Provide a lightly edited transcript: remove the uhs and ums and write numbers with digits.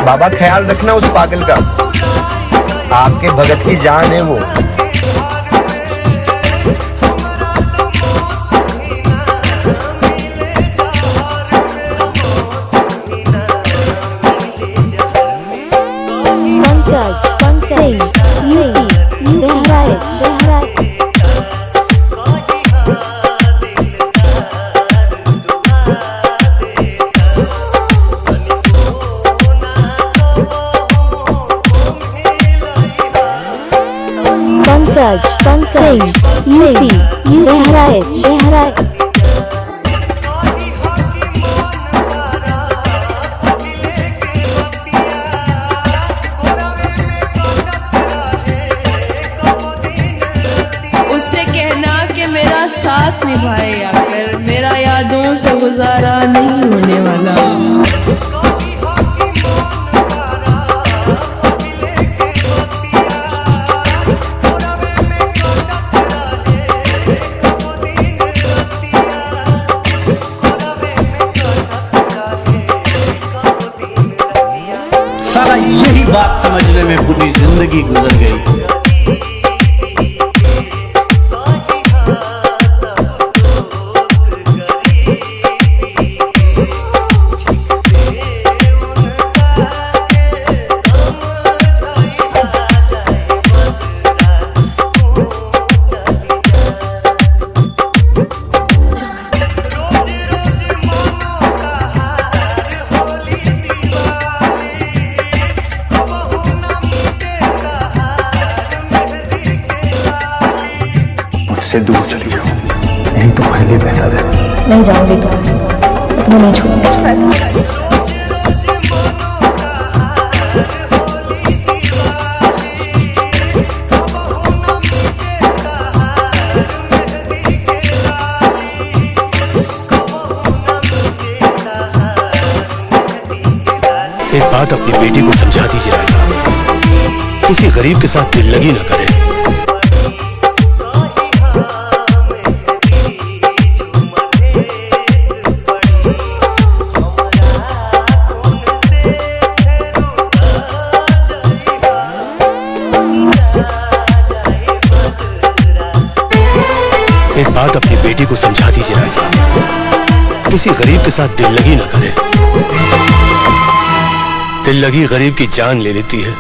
बाबा ख्याल रखना उस पागल का, आपके भगत की जान है वो। पंकज यूपी बहराइच। उससे कहना कि मेरा साथ निभाए या फिर मेरा यादों से गुजारा नहीं होने वाला। साला यही बात समझने में पूरी जिंदगी गुजर गई। से दूर चली जाओ, नहीं तो पहले बेहतर है। नहीं जाऊंगी तुम्हें नहीं छोड़ूंगी। एक बात अपनी बेटी को समझा दीजिए राय साहब, किसी गरीब के साथ दिल लगी न करे। एक बात अपनी बेटी को समझा दीजिए राय साहब, किसी गरीब के साथ दिल लगी न करे। दिल लगी गरीब की जान ले लेती है।